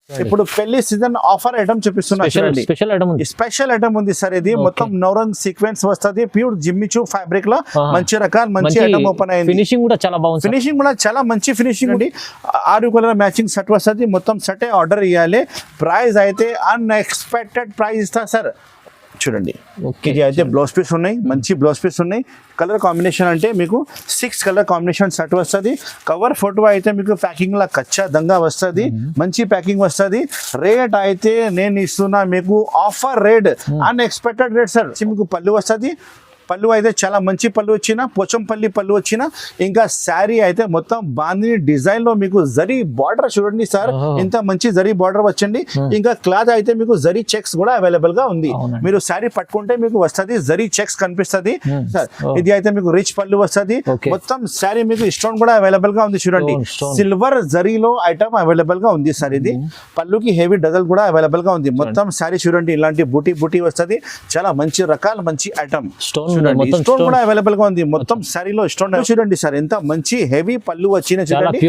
ఇప్పుడు పెళ్లి season offer item చూపిస్తున్నా చూడండి. స్పెషల్ ఐటమ్ ఉంది సార్. ఇది మొత్తం నౌరంగ్ సీక్వెన్స్ వస్తుంది, ప్యూర్ జిమ్మిచూ ఫ్యాబ్రిక్ లో మంచి రకాలు, మంచి ఐటమ్ ఓపెన్ అయింది. ఫినిషింగ్ కూడా చాలా బాగుంది. ఫినిషింగ్ కూడా చాలా మంచి ఫినిషింగ్ ఉంది. 6 కలర్ మ్యాచింగ్ సెట్ వస్తుంది. మొత్తం సెట్ ఆర్డర్ ఇవ్వాలి. ప్రైస్ అయితే అన్ఎక్స్పెక్టెడ్ ప్రైస్ ఇస్తా సార్. చూడండి, ఇది అయితే బ్లౌజ్ పీస్ ఉన్నాయి, మంచి బ్లౌజ్ పీస్ ఉన్నాయి. కలర్ కాంబినేషన్ అంటే మీకు 6 కలర్ కాంబినేషన్ సెట్ వస్తుంది. కవర్ ఫోటో అయితే మీకు ప్యాకింగ్ లా కచ్చా దంగా వస్తుంది, మంచి ప్యాకింగ్ వస్తుంది. రేట్ అయితే నేను ఇస్తున్నా మీకు offer rate, unexpected rate sir. మీకు పళ్ళు వస్తుంది. పళ్ళు అయితే చాలా మంచి పళ్ళు వచ్చిన, పోచంపల్లి పళ్ళు వచ్చిన. ఇంకా శారీ అయితే మొత్తం బాందిని డిజైన్ లో మీకు జరీ బార్డర్ చూడండి సార్, ఇంత మంచి జరీ బార్డర్ వచ్చండి. ఇంకా క్లాత్ అయితే మీకు జరీ చెక్స్ కూడా అవైలబుల్ గా ఉంది. మీరు శారీ పట్టుకుంటే మీకు వస్తుంది, జరీ చెక్స్ కనిపిస్తుంది సార్. ఇది అయితే మీకు రిచ్ పళ్ళు వస్తుంది. మొత్తం శారీ మీకు స్టోన్ కూడా అవైలబుల్ గా ఉంది చూడండి. సిల్వర్ జరీలో ఐటమ్ అవైలబుల్ గా ఉంది సార్. ఇది పళ్ళుకి హెవీ డజల్ కూడా అవైలబుల్ గా ఉంది. మొత్తం శారీ చూడండి, ఇలాంటి బూటీ బూటీ వస్తుంది. చాలా మంచి రకాల మంచి ఐటమ్. స్టోన్ కూడా అవైలబుల్ గా ఉంది. మొత్తం శారీలో స్టోన్ చూడండి సార్, ఎంత మంచి హెవీ పళ్ళు వచ్చిన చూడండి.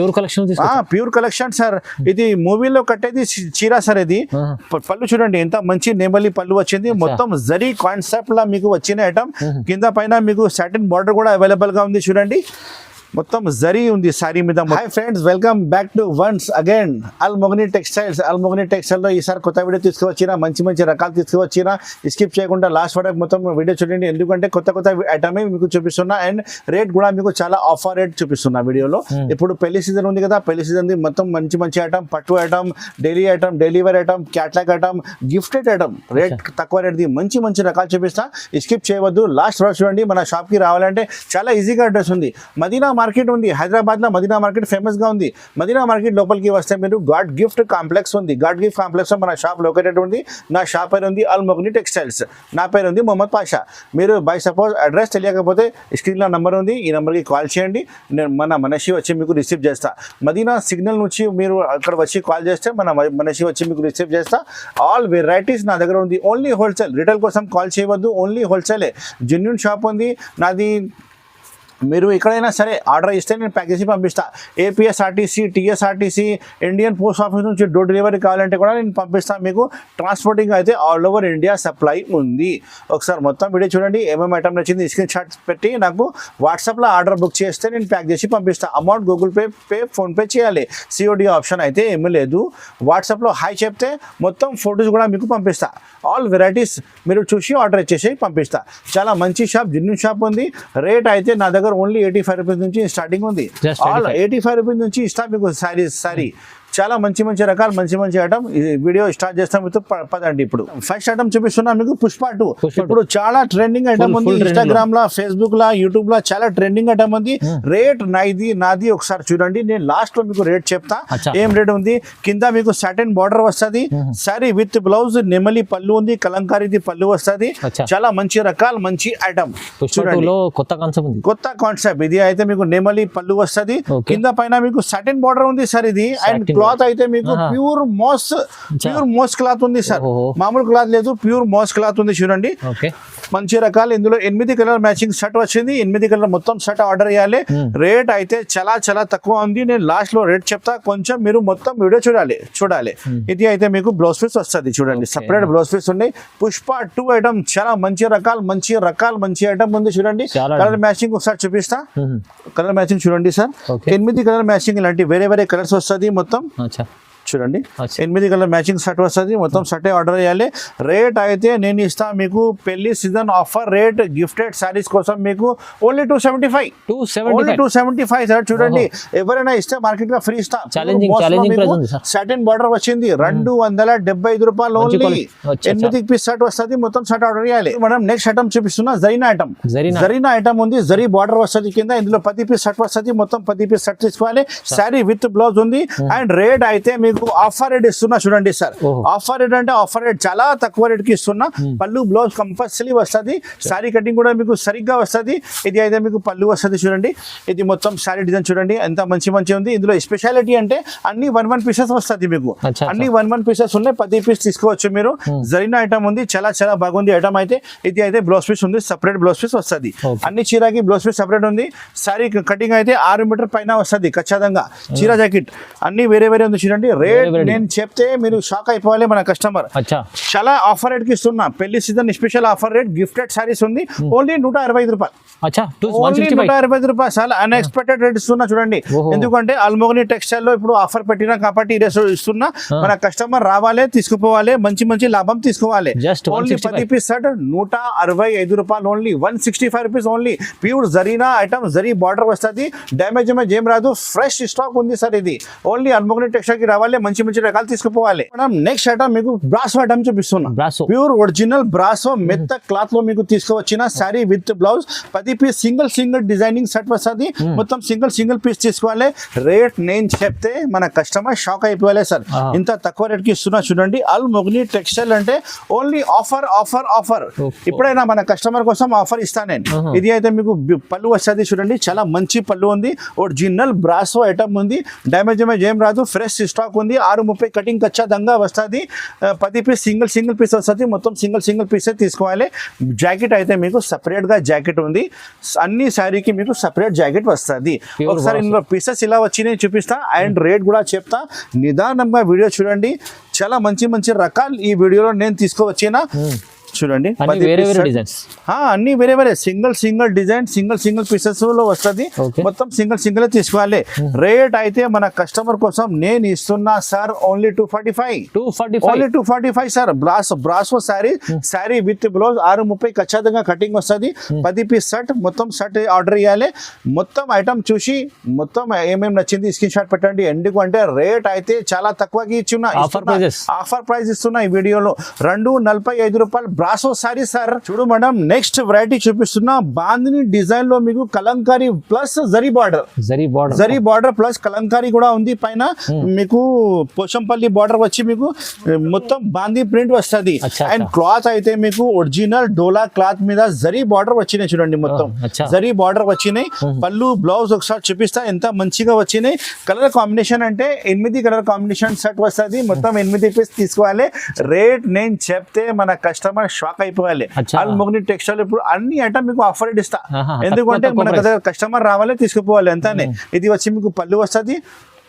Pure collection sir. ఇది మూవీలో కట్టేది చీర సార్. ఇది పళ్ళు చూడండి, ఎంత మంచి నేమలి పళ్ళు వచ్చింది. మొత్తం జరీ కాన్సెప్ట్ లా మీకు వచ్చిన ఐటమ్. కింద పైన మీకు సాటిన్ బార్డర్ కూడా అవైలబుల్ గా ఉంది చూడండి. మొత్తం జరీ ఉంది శారీ మీద. Hi friends, welcome back to once again అల్మోగ్ని textiles. అల్మోగ్ని textile లో ఈసారి కొత్త వీడియో తీసుకువచ్చినా, మంచి మంచి రకాలు తీసుకువచ్చినా. స్కిప్ చేయకుండా లాస్ట్ వరకు మొత్తం వీడియో చూడండి, ఎందుకంటే కొత్త ఐటమే మీకు చూపిస్తున్నా. అండ్ రేట్ కూడా మీకు చాలా ఆఫర్ రేట్ చూపిస్తున్నా వీడియోలో. ఇప్పుడు పెళ్లి సీజన్ ఉంది కదా, పెళ్లి సీజన్ మొత్తం మంచి ఐటమ్, పట్టు item, daily item, daily wear item, catalogue item, gifted item, rate తక్కువ రేట్ది మంచి రకాలు చూపిస్తా. స్కిప్ చేయవద్దు, లాస్ట్ వరకు చూడండి. మన షాప్ కి రావాలంటే చాలా ఈజీగా అడ్రస్ ఉంది. మదీనా మార్కెట్ ఉంది, హైదరాబాద్ లో మదీనా మార్కెట్ ఫేమస్ గా ఉంది. మదీనా మార్కెట్ లోపలికి వస్తే మీరు గాడ్ గిఫ్ట్ కాంప్లెక్స్ ఉంది. గాడ్ గిఫ్ట్ కాంప్లెక్స్ లో మన షాప్ లొకేటెడ్ ఉంది. నా షాప్ పేరు ఉంది అల్మోగ్ని టెక్స్టైల్స్. నా పేరు ఉంది మొహమ్మద్ పాషా. మీరు బై సపోజ్ అడ్రస్ తెలియకపోతే స్క్రీన్ లో నంబర్ ఉంది, ఈ నంబర్కి కాల్ చేయండి. నేను మన మనషి వచ్చి మీకు రిసీవ్ చేస్తా. మదీనా సిగ్నల్ నుంచి మీరు అక్కడ వచ్చి కాల్ చేస్తే మన మనషి వచ్చి మీకు రిసీవ్ చేస్తా. ఆల్ వెరైటీస్ నా దగ్గర ఉంది. ఓన్లీ హోల్సేల్, రిటైల్ కోసం కాల్ చేయవద్దు, ఓన్లీ హోల్సేలే. జెన్యూన్ షాప్ ఉంది నాది. మీరు ఎక్కడైనా సరే ఆర్డర్ ఇస్తే నేను ప్యాక్ చేసి పంపిస్తా. APSRTC, TSRTC, Indian post office నుంచి డోర్ డెలివరీ కావాలంటే కూడా నేను పంపిస్తాను మీకు. ట్రాన్స్పోర్టింగ్ అయితే ఆల్ ఓవర్ ఇండియా సప్లై ఉంది. ఒకసారి మొత్తం వీడియో చూడండి, ఏమేమి ఐటమ్ నచ్చింది స్క్రీన్ షాట్ పెట్టి నాకు వాట్సాప్లో ఆర్డర్ బుక్ చేస్తే నేను ప్యాక్ చేసి పంపిస్తా. అమౌంట్ గూగుల్ పే ఫోన్పే చేయాలి. సిఓడి ఆప్షన్ అయితే ఏమీ లేదు. వాట్సాప్లో హాయ్ చెప్తే మొత్తం ఫొటోస్ కూడా మీకు పంపిస్తా. ఆల్ వెరైటీస్ మీరు చూసి ఆర్డర్ ఇచ్చేసి పంపిస్తా. చాలా మంచి షాప్, జెన్యూన్ షాప్ ఉంది. రేట్ అయితే నా దగ్గర ఓన్లీ 85 రూపీస్ నుంచి స్టార్టింగ్ ఉంది. ఆల్ 85 రూపీస్ నుంచి ఇస్తా మీకు సారీ. చాలా మంచి రకాలు, మంచి ఐటమ్. వీడియో స్టార్ట్ చేస్తాం మీతో పదండి. ఇప్పుడు ఫస్ట్ ఐటమ్ చూపిస్తున్నా మీకు పుష్ప 2. ఇప్పుడు చాలా ట్రెండింగ్ ఐటమ్ ఉంది. ఇన్స్టాగ్రామ్ లా, ఫేస్బుక్ లా, యూట్యూబ్ లా చాలా ట్రెండింగ్ ఐటమ్ ఉంది. రేట్ నాది ఒకసారి చూడండి. నేను లాస్ట్ లో మీకు రేట్ చెప్తా ఏం రేట్ ఉంది. కింద మీకు సాటిన్ బార్డర్ వస్తుంది. సారీ విత్ బ్లౌజ్, నెమలి పళ్ళు ఉంది, కలంకారీది పళ్ళు వస్తుంది. చాలా మంచి రకాలు, మంచి ఐటమ్ చూడండి. కొత్త కాన్సెప్ట్ ఇది అయితే మీకు నెమలి పళ్ళు వస్తుంది. కింద పైన మీకు సాటిన్ బార్డర్ ఉంది సార్. ఇది అండ్ క్లాత్ అయితే మీకు ప్యూర్ మోస్ క్లాత్ ఉంది సార్. మామూలు క్లాత్ లేదు, ప్యూర్ మోస్ క్లాత్ ఉంది చూడండి. మంచి రకాలు. ఇందులో 8 కలర్ మ్యాచింగ్ షర్ట్ వచ్చింది. 8 కలర్ మొత్తం షర్ట్ ఆర్డర్ చేయాలి. రేట్ అయితే చాలా తక్కువ ఉంది. నేను లాస్ట్ లో రేట్ చెప్తా, కొంచెం మీరు మొత్తం వీడియో చూడాలి. ఇది అయితే మీకు బ్లౌజ్ పీస్ వస్తుంది చూడండి. సపరేట్ బ్లౌజ్ పీస్ ఉన్నాయి. పుష్ప 2 ఐటమ్ చాలా మంచి రకాలు, మంచి ఐటమ్ ఉంది చూడండి. కలర్ మ్యాచింగ్ ఒకసారి చూపిస్తా. కలర్ మ్యాచింగ్ చూడండి సార్. 8 కలర్ మ్యాచింగ్ ఇలాంటి వేరే కలర్స్ వస్తుంది మొత్తం చూడండి. 8 కలర్ మ్యాచింగ్ షర్ట్ వస్తుంది. మొత్తం షర్టే ఆర్డర్ చేయాలి. రేట్ అయితే నేను ఇస్తా మీకు పెళ్లి season offer rate. Gifted saris కోసం మీకు ఓన్లీ 275 సార్. చూడండి, ఎవరైనా ఇస్తే మార్కెట్ గా ఫ్రీ ఇస్తా. సాటిన్ బార్డర్ వచ్చింది. 275 రూపాయలు ఓన్లీ. 8 పీస్ షర్ట్ వస్తుంది. మొత్తం షర్ట్ ఆర్డర్ చేయాలి. మనం నెక్స్ట్ ఐటమ్ చూపిస్తున్నా జరీనా ఐటమ్ ఉంది. జరీ బార్డర్ వస్తుంది కింద. ఇందులో 10 పీస్ షర్ట్ వస్తుంది. మొత్తం 10 పీస్ షర్ట్ తీసుకోవాలి. శారీ విత్ బ్లౌజ్ ఉంది. అండ్ రేట్ అయితే మీకు ఆఫర్ రేట్ ఇస్తున్నా చూడండి సార్. ఆఫర్ రేట్ అంటే ఆఫర్ రేట్ చాలా తక్కువ రేట్ కి ఇస్తున్నా. పళ్ళు బ్లౌజ్ కంపల్సరీ వస్తుంది. సారీ కటింగ్ కూడా మీకు సరిగ్గా వస్తుంది. ఇది అయితే మీకు పళ్ళు వస్తుంది చూడండి. ఇది మొత్తం సారీ డిజైన్ చూడండి, ఎంత మంచి ఉంది. ఇందులో స్పెషాలిటీ అంటే అన్ని 1 పీసెస్ వస్తుంది మీకు. అన్ని 1 పీసెస్ ఉన్నాయి. 10 పీస్ తీసుకోవచ్చు మీరు. జరీనా ఐటమ్ ఉంది, చాలా బాగుంది ఐటమ్ అయితే. ఇది అయితే బ్లౌజ్ పీస్ ఉంది, సపరేట్ బ్లౌజ్ పీస్ వస్తుంది. అన్ని చీరకి బ్లౌజ్ పీస్ సపరేట్ ఉంది. సారీ కటింగ్ అయితే 6 మీటర్ పైన వస్తుంది ఖచ్చితంగా. చీర జాకెట్ అన్ని వేరే ఉంది చూడండి. రేట్ నేను చెప్తే మీరు షాక్ అయిపోవాలి మన కస్టమర్. అచ్చా చాలా ఆఫర్ రేట్ కి ఇస్తున్నా, పెళ్లి season special offer rate, gifted saris ఉంది, ఓన్లీ 165 రూపాయలు. అచ్చా ఓన్లీ 165 రూపాయలు. చాలా అన్ఎక్స్పెక్టెడ్ రేట్ ఇస్తున్నా చూడండి. ఎందుకంటే అల్మోగని టెక్స్టైల్ లో ఇప్పుడు ఆఫర్ పెట్టినా కాబట్టి ఇస్తున్నా. మన కస్టమర్ రావాలి, తీసుకుపోవాలి, మంచి మంచి లాభం తీసుకోవాలి. ఓన్లీ 10 పీస్ షర్ట్ 165 రూపాయలు, ఓన్లీ 165 రూపీస్ ఓన్లీ. ప్యూర్ జరీనా ఐటమ్, జరీ బార్డర్ వస్తుంది, డ్యామేజ్ ఏం రాదు, ఫ్రెష్ స్టాక్ ఉంది సార్. ఇది ఓన్లీ అల్మోగని టెక్స్టైల్ కి రావాలి, మంచి మంచి రకాలు తీసుకుపోవాలి. నెక్స్ట్ ఐటమ్ మీకు బ్రాసో ఐటమ్ చూపిస్తున్నా. ప్యూర్ ఒరిజినల్ బ్రాసో మెత్త క్లాత్ లో మీకు తీసుకువచ్చిన sari with blouse 10 piece single designing set వస్తుంది. మొత్తం సింగిల్ పీస్ తీసుకోవాలి. రేట్ నేను చెప్తే మన కస్టమర్ షాక్ అయిపోవాలి సార్, ఇంత తక్కువ రేట్ కి ఇస్తున్నా చూడండి. అల్మోగని టెక్స్టైల్ అంటే ఓన్లీ ఆఫర్ ఆఫర్ ఆఫర్. ఇప్పుడైనా మన కస్టమర్ కోసం ఆఫర్ ఇస్తాను నేను. ఇది అయితే మీకు పళ్ళు వస్తుంది చూడండి, చాలా మంచి పళ్ళు ఉంది, ఒరిజినల్ బ్రాసో ఐటమ్ ఉంది, డ్యామేజ్ ఏం రాదు, ఫ్రెష్ స్టాక్ ఉంది. 630 కటింగ్ ఖచ్చితంగా వస్తుంది. 10 పీస్ సింగిల్ పీస్ వస్తుంది, మొత్తం సింగిల్ పీస్ తీసుకోవాలి. జాకెట్ అయితే మీకు సపరేట్ గా జాకెట్ ఉంది, అన్ని శారీకి మీకు సపరేట్ జాకెట్ వస్తుంది. ఒకసారి ఇందులో పీసెస్ ఇలా వచ్చినాయి చూపిస్తా అండ్ రేట్ కూడా చెప్తా. నిదానంగా వీడియో చూడండి, చాలా మంచి మంచి రకాలు ఈ వీడియోలో నేను తీసుకువచ్చినా చూడండి. అన్ని వేరే వేరే సింగిల్ డిజైన్ సింగిల్ పీసెస్ లో వస్తుంది, మొత్తం సింగిల్ తీసుకోవాలి. రేట్ అయితే మన కస్టమర్ కోసం నేను ఇస్తున్నా sir only 245 sir. Brasso sari with blouse 630 ఖచ్చితంగా కటింగ్ వస్తుంది. 10 పీస్ షర్ట్, మొత్తం షర్ట్ ఆర్డర్ ఇవ్వాలి. మొత్తం ఐటమ్ చూసి మొత్తం ఏమేమి నచ్చింది స్క్రీన్ షాట్ పెట్టండి. ఎందుకంటే రేట్ అయితే చాలా తక్కువకి ఇచ్చిన ఆఫర్ ప్రైస్ ఇస్తున్నా ఈ వీడియోలో. 245 రూపాయలు బ్రాసో సారీ సార్. చూడు మేడం, నెక్స్ట్ వెరైటీ చూపిస్తున్నా. బాందిని డిజైన్ లో మీకు Kalamkari plus zari border plus Kalamkari కూడా ఉంది. పైన మీకు పోచంపల్లి బార్డర్ వచ్చి మీకు మొత్తం బాందీ ప్రింట్ వస్తుంది. అండ్ క్లాత్ అయితే మీకు ఒరిజినల్ డోలా క్లాత్ మీద జరీ బార్డర్ వచ్చినాయి చూడండి, మొత్తం జరీ బార్డర్ వచ్చినాయి. పళ్ళు బ్లౌజ్ ఒకసారి చూపిస్తా ఎంత మంచిగా వచ్చినాయి. కలర్ కాంబినేషన్ అంటే 8 కలర్ కాంబినేషన్ సెట్ వస్తుంది, మొత్తం 8 పీస్ తీసుకోవాలి. రేట్ నేను చెప్తే మన కస్టమర్ షాక్ అయిపోవాలి. అల్మోగని టెక్స్టైల్ ఇప్పుడు అన్ని ఐటమ్ మీకు ఆఫర్ రేట్ ఇస్తా. ఎందుకంటే మన కస్టమర్ రావాలి, తీసుకుపోవాలి అంతానే. ఇది వచ్చి మీకు పళ్ళు వస్తుంది,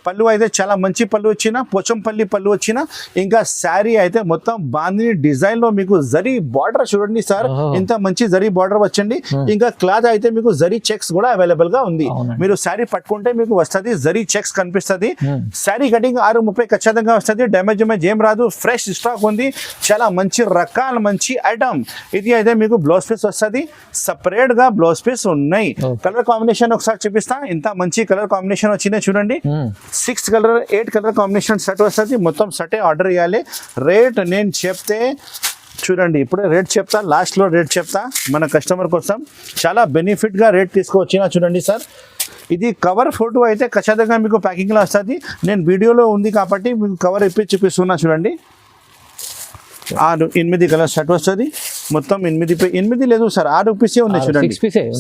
పళ్ళు అయితే చాలా మంచి పళ్ళు వచ్చిన, పోచంపల్లి పళ్ళు వచ్చిన. ఇంకా శారీ అయితే మొత్తం బాందిని డిజైన్ లో మీకు జరీ బార్డర్ చూడండి సార్, ఇంత మంచి జరీ బార్డర్ వచ్చండి. ఇంకా క్లాత్ అయితే మీకు జరీ చెక్స్ కూడా అవైలబుల్ గా ఉంది. మీరు శారీ పట్టుకుంటే మీకు వస్తుంది, జరీ చెక్స్ కనిపిస్తుంది. శారీ కటింగ్ 630 ఖచ్చితంగా వస్తుంది, డ్యామేజ్ ఏం రాదు, ఫ్రెష్ స్టాక్ ఉంది. చాలా మంచి రకాల మంచి ఐటమ్. ఇది అయితే మీకు బ్లౌజ్ పీస్ వస్తుంది, సపరేట్ గా బ్లౌజ్ పీస్ ఉన్నాయి. కలర్ కాంబినేషన్ ఒకసారి చూపిస్తా, ఇంత మంచి కలర్ కాంబినేషన్ వచ్చినాయి చూడండి. 6 కలర్ 8 కలర్ కాంబినేషన్ సెట్ వస్తుంది, మొత్తం సెటే ఆర్డర్ ఇవ్వాలి. రేట్ నేను చెప్తే చూడండి, ఇప్పుడే రేట్ చెప్తా, లాస్ట్లో రేట్ చెప్తా మన కస్టమర్ కోసం. చాలా బెనిఫిట్గా రేట్ తీసుకువచ్చినా చూడండి సార్. ఇది కవర్ ఫోటో అయితే ఖచ్చితంగా మీకు ప్యాకింగ్లో వస్తుంది. నేను వీడియోలో ఉంది కాబట్టి మీకు కవర్ ఇప్పి చూపిస్తున్నా చూడండి. 8 కలర్ షర్ట్ వస్తుంది, మొత్తం 8 లేదు సార్, 6 పీసే ఉన్నాయి చూడండి.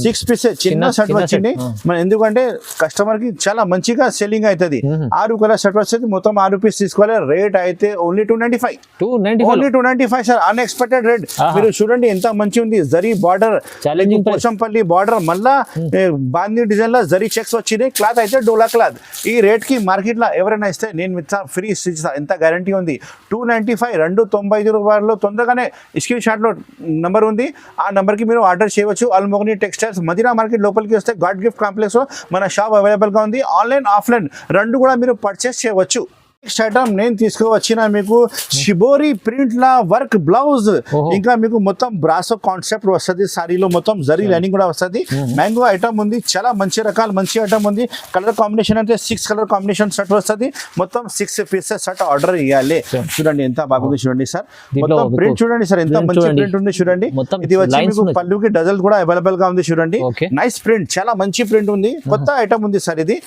6 పీసే చిన్న షర్ట్ వచ్చింది మన, ఎందుకంటే కస్టమర్ కి చాలా మంచిగా సెల్లింగ్ అవుతుంది. 6 కలర్ షర్ట్ వస్తుంది, మొత్తం 6 పీస్ తీసుకోవాలి. రేట్ అయితే ఓన్లీ 295 సార్. Unexpected rate. మీరు చూడండి ఎంత మంచి ఉంది, జరీ బార్డర్, పోచంపల్లి బార్డర్, మళ్ళా బాందీ డిజైన్ లో జరీ చెక్స్ వచ్చినాయి. క్లాత్ అయితే డోలా క్లాత్. ఈ రేట్ కి మార్కెట్ లో ఎవరైనా ఇస్తే నేను ఫ్రీ ఇస్తా, ఎంత గ్యారంటీ ఉంది. 295 295 రూపాయలు. తొందరగానే స్క్రీన్ షాట్ లో నంబర్ ఉంది, ఆ నంబర్ కి మీరు ఆర్డర్ చేయవచ్చు. అల్మోగని టెక్స్టైల్స్ మదీనా మార్కెట్ లోపలికి వస్తే గాడ్ గిఫ్ట్ కాంప్లెక్స్ లో మన షాప్ అవైలబుల్ గా ఉంది. ఆన్లైన్ ఆఫ్లైన్ రెండు కూడా మీరు పర్చేస్ చేయవచ్చు. నెక్స్ట్ ఐటమ్ నేను తీసుకువచ్చిన మీకు షిబోరి ప్రింట్ లా వర్క్ బ్లౌజ్. ఇంకా మీకు మొత్తం బ్రాసో కాన్సెప్ట్ వస్తుంది, సారీలో మొత్తం జరీ లైనింగ్ కూడా వస్తుంది. మ్యాంగో ఐటమ్ ఉంది, చాలా మంచి రకాల మంచి ఐటమ్ ఉంది. కలర్ కాంబినేషన్ అయితే 6 కలర్ కాంబినేషన్ సెట్ వస్తుంది, మొత్తం 6 పీసెస్ సెట్ ఆర్డర్ ఇవ్వాలి. చూడండి ఎంత బాగుంది చూడండి సార్, మొత్తం ప్రింట్ చూడండి సార్, ఎంత మంచి ప్రింట్ ఉంది చూడండి. ఇది వచ్చి మీకు పళ్ళుకి డజల్ కూడా అవైలబుల్ గా ఉంది చూడండి. నైస్ ప్రింట్, చాలా మంచి ప్రింట్ ఉంది, కొత్త ఐటమ్ ఉంది సార్. ఇది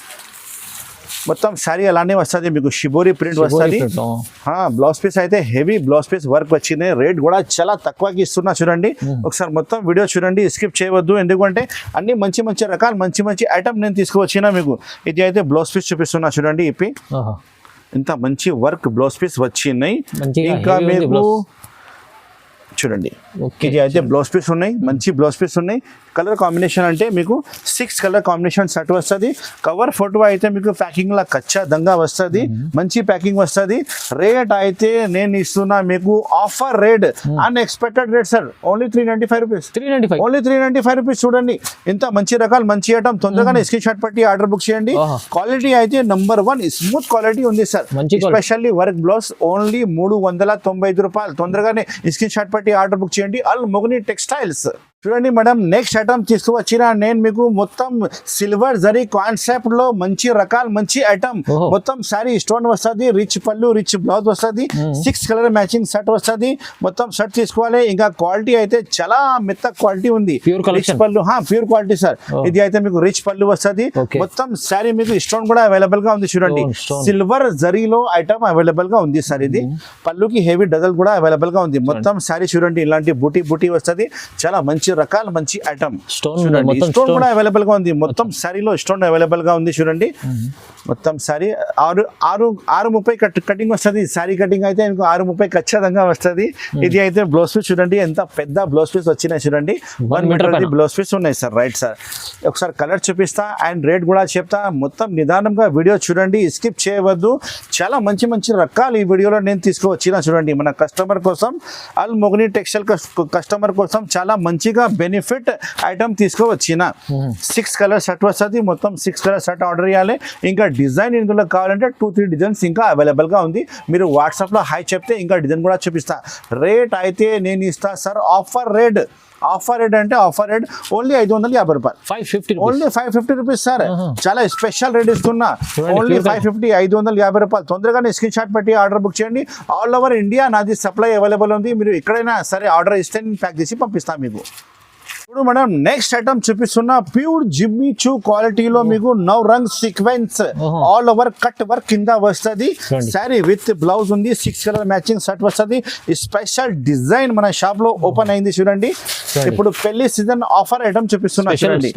మొత్తం శారీ అలానే వస్తుంది మీకు, షిబోరి ప్రింట్ వస్తుంది. బ్లౌజ్ పీస్ అయితే హెవీ బ్లౌజ్ పీస్ వర్క్ వచ్చింది. రేట్ కూడా చాలా తక్కువకి ఇస్తున్నా చూడండి. ఒకసారి మొత్తం వీడియో చూడండి, స్కిప్ చేయవద్దు. ఎందుకంటే అన్ని మంచి మంచి రకాలు మంచి ఐటమ్ నేను తీసుకువచ్చినా మీకు. ఇది అయితే బ్లౌజ్ పీస్ చూపిస్తున్నా చూడండి. ఇప్పి ఇంత మంచి వర్క్ బ్లౌజ్ పీస్ వచ్చినాయి. ఇంకా మీకు చూడండి ఇది అయితే బ్లౌజ్ పీస్ ఉన్నాయి, మంచి బ్లౌజ్ పీస్ ఉన్నాయి. కలర్ కాంబినేషన్ అంటే మీకు 6 కలర్ కాంబినేషన్ సెట్ వస్తుంది. కవర్ ఫోటో అయితే మీకు ప్యాకింగ్ లా ఖచ్చితంగా వస్తుంది, మంచి ప్యాకింగ్ వస్తుంది. రేట్ అయితే నేను ఇస్తున్నా మీకు offer rate, unexpected rate sir, only 395 rupees. Only 395 rupees. చూడండి ఇంత మంచి రకాలు, మంచి ఐటమ్. తొందరగానే స్క్రీన్ షాట్ పట్టి ఆర్డర్ బుక్ చేయండి. క్వాలిటీ అయితే నంబర్ 1 స్మూత్ క్వాలిటీ ఉంది sir. Specially work blouse only 395 రూపాయలు. తొందరగానే స్క్రీన్ షాట్ పట్టి ఆర్డర్ బుక్ చేయండి. అల్ మొగని టెక్స్టైల్స్. చూడండి మేడం, నెక్స్ట్ ఐటమ్ తీసుకువచ్చిన నేను మీకు మొత్తం సిల్వర్ జరీ కాన్సెప్ట్ లో మంచి రకాలు, మంచి ఐటమ్. మొత్తం సారీ స్టోన్ వస్తుంది, రిచ్ పళ్ళు, రిచ్ బ్లౌజ్ వస్తుంది, 6 కలర్ మ్యాచింగ్ సెట్ వస్తుంది. మొత్తం సెట్ తీసుకోవాలి. ఇంకా క్వాలిటీ అయితే చాలా మెత్త క్వాలిటీ ఉంది. రిచ్ పళ్ళు, ప్యూర్ క్వాలిటీ సార్. ఇది అయితే మీకు రిచ్ పళ్ళు వస్తుంది. మొత్తం సారీ మీకు స్టోన్ కూడా అవైలబుల్ గా ఉంది. చూడండి సిల్వర్ జరీలో ఐటమ్ అవైలబుల్ గా ఉంది సార్. ఇది పళ్ళుకి హెవీ డజల్ కూడా అవైలబుల్ గా ఉంది. మొత్తం సారీ చూడండి ఇలాంటి బూటీ బూటీ వస్తుంది. చాలా మంచి రకాల మంచి ఐటమ్. స్టోన్ కూడా అవైలబుల్ గా ఉంది. మొత్తం సారీలో స్టోన్ అవైలబుల్ గా ఉంది. చూడండి మొత్తం సారీ 630 కటింగ్ వస్తుంది. సారీ కటింగ్ అయితే మీకు 630 ఖచ్చితంగా వస్తుంది. ఇది అయితే బ్లౌజ్ పీస్ చూడండి ఎంత పెద్ద బ్లౌజ్ పీస్ వచ్చినాయి. చూడండి 1 మీటర్ బ్లౌజ్ పీస్ ఉన్నాయి సార్. రైట్ సార్, ఒకసారి కలర్ చూపిస్తా అండ్ రేట్ కూడా చెప్తా. మొత్తం నిదానంగా వీడియో చూడండి, స్కిప్ చేయవద్దు. చాలా మంచి మంచి రకాలు ఈ వీడియోలో నేను తీసుకువచ్చిన. చూడండి మన కస్టమర్ కోసం, అల్ మొగని టెక్స్టైల్ కస్టమర్ కోసం చాలా మంచిగా బెనిఫిట్ ఐటమ్ తీసుకువచ్చిన. 6 కలర్ సెట్ వస్తుంది. మొత్తం 6 కలర్ సెట్ ఆర్డర్ చేయాలి. ఇంకా డిజైన్ ఇందులో కావాలంటే 2-3 డిజైన్స్ ఇంకా అవైలబుల్ గా ఉంది. మీరు వాట్సాప్ లో హాయ్ చెప్తే ఇంకా డిజైన్ కూడా చూపిస్తా. రేట్ అయితే నేను ఇస్తా sir offer rate. Offer rate అంటే ఆఫర్ రేట్ ఓన్లీ 550 రూపాయలు. 550, ఓన్లీ 550 రూపీస్ సార్. చాలా స్పెషల్ రేట్ ఇస్తున్నా. ఓన్లీ 550, 550 రూపాయలు. తొందరగానే స్క్రీన్ షాట్ పెట్టి ఆర్డర్ బుక్ చేయండి. ఆల్ ఓవర్ ఇండియా నాది సప్లై అవైలబుల్ ఉంది. మీరు ఎక్కడైనా సరే ఆర్డర్ ఇస్తే నేను ప్యాక్ చేసి పంపిస్తాను మీకు. ఇప్పుడు మనం నెక్స్ట్ ఐటమ్ చూపిస్తున్నా ప్యూర్ జిమ్మి చూ క్వాలిటీలో మీకు 9 రంగ్ sequence all over cut work కింద వస్తుంది. సారీ విత్ బ్లౌజ్ ఉంది. 6 కలర్ మ్యాచింగ్ సెట్ వస్తుంది. స్పెషల్ డిజైన్ మన షాప్ లో ఓపెన్ అయింది. చూడండి ఇప్పుడు పెళ్లి సీజన్ ఆఫర్ ఐటమ్ చూపిస్తున్నా. చూడండి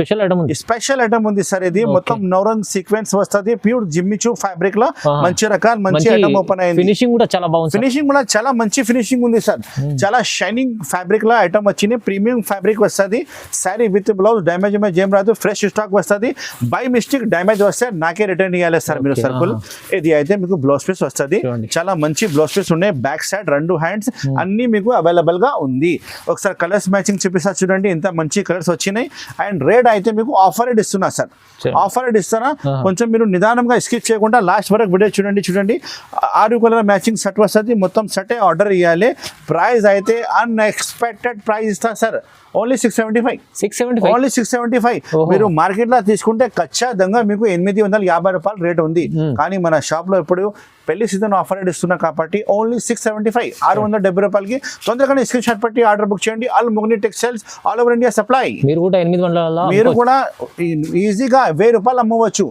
స్పెషల్ ఐటమ్ ఉంది సార్. ఇది మొత్తం 9 రంగ్ సీక్వెన్స్ వస్తుంది. ప్యూర్ జిమ్మి చూ ఫ్యాబ్రిక్ లో మంచి రకాల మంచి ఐటమ్ ఓపెన్ అయింది. ఫినిషింగ్ కూడా చాలా బాగుంది. ఫినిషింగ్ కూడా చాలా మంచి ఫినిషింగ్ ఉంది సార్. చాలా షైనింగ్ ఫ్యాబ్రిక్ లో ఐటమ్ వచ్చింది. ప్రీమియం ఫ్యాబ్రిక్ వస్తుంది. సారీ విత్ బ్లౌజ్ డ్యామేజ్ ఏం రాదు. ఫ్రెష్ స్టాక్ వస్తుంది. బై మిస్టేక్ డ్యామేజ్ వస్తే నాకే రిటర్న్ ఇవ్వాలి సార్ మీరు సర్కుల్. ఇది అయితే మీకు బ్లౌజ్ పీస్ వస్తుంది. చాలా మంచి బ్లౌజ్ పీస్ ఉన్నాయి. బ్యాక్ సైడ్ 2 హ్యాండ్స్ అన్ని మీకు అవైలబుల్ గా ఉంది. ఒకసారి కలర్స్ మ్యాచింగ్ చూపిస్తా. చూడండి ఇంత మంచి కలర్స్ వచ్చినాయి. అండ్ రేట్ అయితే మీకు ఆఫర్ రేట్ ఇస్తున్నా సార్. ఆఫర్ రేట్ ఇస్తారా, కొంచెం మీరు నిదానంగా స్కిప్ చేయకుండా లాస్ట్ వరకు వీడియో చూడండి. చూడండి 6 కలర్ మ్యాచింగ్ సెట్ వస్తుంది. మొత్తం సెటే ఆర్డర్ ఇవ్వాలి. ప్రైస్ అయితే అన్ఎక్స్పెక్టెడ్ ప్రైస్ ఇస్తా సార్. ఓన్లీ 675. ఓన్లీ 675. మీరు మార్కెట్ లో తీసుకుంటే ఖచ్చితంగా మీకు 850 రూపాయలు రేట్ ఉంది. కానీ మన షాప్ లో ఇప్పుడు పెళ్లి సీజన్ ఆఫర్ రేట్ ఇస్తున్నా కాబట్టి ఓన్లీ 675, 670 రూపాయలకి. తొందరగానే స్క్రీన్ షాట్ పెట్టి ఆర్డర్ బుక్ చేయండి. ఆల్ మొగని textiles all over India supply. మీరు కూడా ఈజీగా 1000 రూపాయలు అమ్మవచ్చు.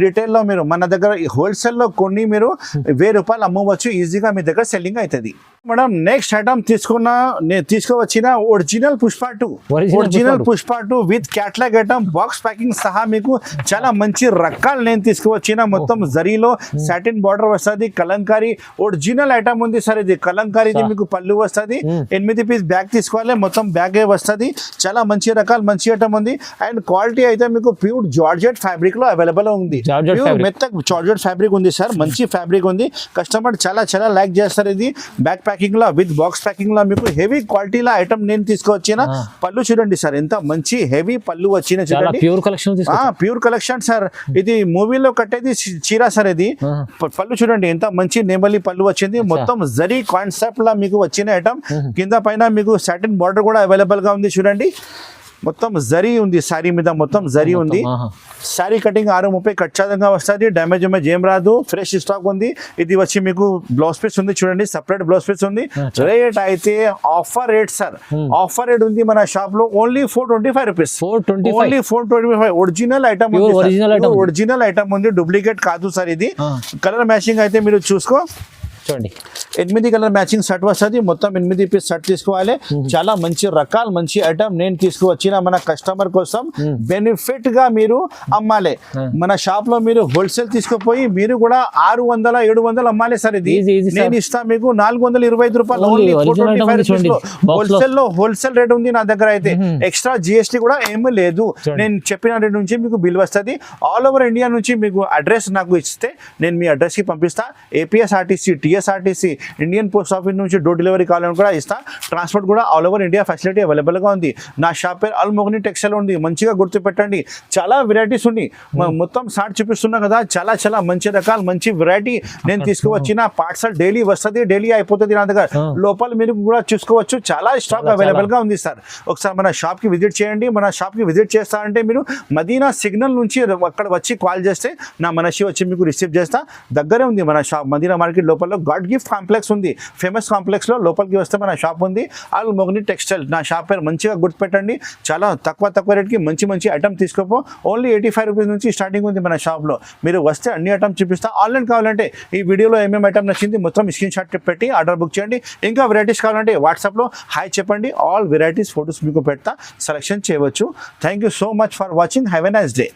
రిటైల్ లో మీరు మన దగ్గర హోల్సేల్ లో కొన్ని మీరు 1000 రూపాయలు అమ్మవచ్చు. ఈజీగా మీ దగ్గర సెల్లింగ్ అవుతుంది. మేడం నెక్స్ట్ ఐటమ్ తీసుకువచ్చిన original Pushpa 2 with catalogue item box packing సహా మీకు చాలా మంచి రకాలు నేను తీసుకువచ్చిన. మొత్తం జరీలో సాటిన్ బార్డర్ వస్తుంది. కలంకారీ ఒరిజినల్ ఐటమ్ ఉంది సార్. ఇది కలంకారీది మీకు పళ్ళు వస్తుంది. 8 పీస్ బ్యాగ్ తీసుకోవాలి. మొత్తం బ్యాగే వస్తుంది. చాలా మంచి రకాలు మంచి ఐటమ్ ఉంది. అండ్ క్వాలిటీ అయితే మీకు ప్యూర్ జార్జెట్ ఫ్యాబ్రిక్ లో అవైలబుల్ ఉంది. మెత్త జార్జెట్ ఫ్యాబ్రిక్ ఉంది సార్. మంచి ఫ్యాబ్రిక్ ఉంది. కస్టమర్ చాలా లైక్ చేస్తారు. ఇది బ్యాగ్ ప్యాకింగ్ లో విత్ బాక్స్ ప్యాకింగ్ లో మీకు హెవీ క్వాలిటీలో ఐటమ్ నేను తీసుకువచ్చిన. పళ్ళు చూడండి సార్ ఎంత మంచి హెవీ పళ్ళు వచ్చిన. చూడండి ప్యూర్ కలెక్షన్ సార్. ఇది మూవీలో కట్టేది చీర సార్. ఇది పళ్ళు చూడండి ఎంత మంచి నెమలి పళ్ళు వచ్చింది. మొత్తం జరీ కాన్సెప్ట్ లా మీకు వచ్చిన ఐటమ్. కింద పైన మీకు సాటిన్ బార్డర్ కూడా అవైలబుల్ గా ఉంది. చూడండి మొత్తం జరీ ఉంది. సారీ మీద మొత్తం జరీ ఉంది. సారీ కటింగ్ 630 ఖచ్చితంగా వస్తుంది. డ్యామేజ్ ఏం రాదు. ఫ్రెష్ స్టాక్ ఉంది. ఇది వచ్చి మీకు బ్లౌజ్ పీస్ ఉంది. చూడండి సపరేట్ బ్లౌజ్ పీస్ ఉంది. రేట్ అయితే offer rate sir. Offer rate ఉంది మన షాప్ లో only 425 rupees. Only 425. Original item ఉంది. ఒరిజినల్ ఐటమ్ ఉంది. డూప్లికేట్ కాదు సార్. ఇది కలర్ మ్యాచింగ్ అయితే మీరు చూసుకో. చూడండి 8 కలర్ మ్యాచింగ్ షర్ట్ వస్తుంది, మొత్తం 8 పీస్ షర్ట్ తీసుకోవాలి. చాలా మంచి రకాలు, మంచి ఐటమ్ నేను తీసుకువచ్చిన మన కస్టమర్ కోసం బెనిఫిట్ గా మీరు అమ్మాలి. మన షాప్ లో మీరు హోల్సేల్ తీసుకుపోయి మీరు కూడా 600-700 అమ్మాలి సార్. ఇది నేను ఇస్తా మీకు 425 రూపాయలు హోల్సేల్ లో, హోల్సేల్ రేట్ ఉంది నా దగ్గర. అయితే ఎక్స్ట్రా జిఎస్టీ కూడా ఏమీ లేదు. నేను చెప్పిన రేట్ నుంచి మీకు బిల్ వస్తుంది. ఆల్ ఓవర్ ఇండియా నుంచి మీకు అడ్రస్ నాకు ఇస్తే నేను మీ అడ్రస్ కి పంపిస్తా. APSRTC, TSRTC, Indian post office నుంచి డోర్ డెలివరీ కావాలని కూడా ఇస్తా. ట్రాన్స్పోర్ట్ కూడా all over India facility available గా ఉంది. నా షాప్ పేరు అల్ మొగ్ని టెక్స్టైల్ ఉంది, మంచిగా గుర్తుపెట్టండి. చాలా వెరైటీస్ ఉన్నాయి. మొత్తం షార్ట్ చూపిస్తున్నా కదా, చాలా చాలా మంచి రకాలు, మంచి వెరైటీ నేను తీసుకువచ్చిన. పార్సల్ డైలీ వస్తుంది, డైలీ అయిపోతుంది నా దగ్గర. లోపల మీరు కూడా చూసుకోవచ్చు, చాలా స్టాక్ అవైలబుల్ గా ఉంది సార్. ఒకసారి మన షాప్ కి విజిట్ చేయండి. మన షాప్ కి విజిట్ చేస్తారంటే మీరు మదీనా సిగ్నల్ నుంచి అక్కడ వచ్చి కాల్ చేస్తే నా మనషి వచ్చి మీకు రిసీవ్ చేస్తా. దగ్గరే ఉంది మన షాప్, మదీనా మార్కెట్ లోపల గాడ్ గిఫ్ట్ కాంప్లెక్స్ ఉంది, ఫేమస్ కాంప్లెక్స్ లో లోపలికి వస్తే మన షాప్ ఉంది, అల్ మొగ్ని టెక్స్టైల్. నా షాప్ పేరు మంచిగా గుర్తుపెట్టండి. చాలా తక్కువ రేట్కి మంచి మంచి ఐటమ్ తీసుకోపో. ఓన్లీ 85 రూపీస్ నుంచి స్టార్టింగ్ ఉంది మన షాప్లో. మీరు వస్తే అన్ని ఐటమ్ చూపిస్తా. ఆన్లైన్ కావాలంటే ఈ వీడియోలో ఏమేమి ఐటమ్ నచ్చింది మొత్తం స్క్రీన్ షాట్ పెట్టి ఆర్డర్ బుక్ చేయండి. ఇంకా వెరైటీస్ కావాలంటే వాట్సాప్లో హాయ్ చెప్పండి, ఆల్ వెరైటీస్ ఫొటోస్ మీకు పెడతా, సెలెక్షన్ చేయవచ్చు. Thank you so much for watching. Have a nice day.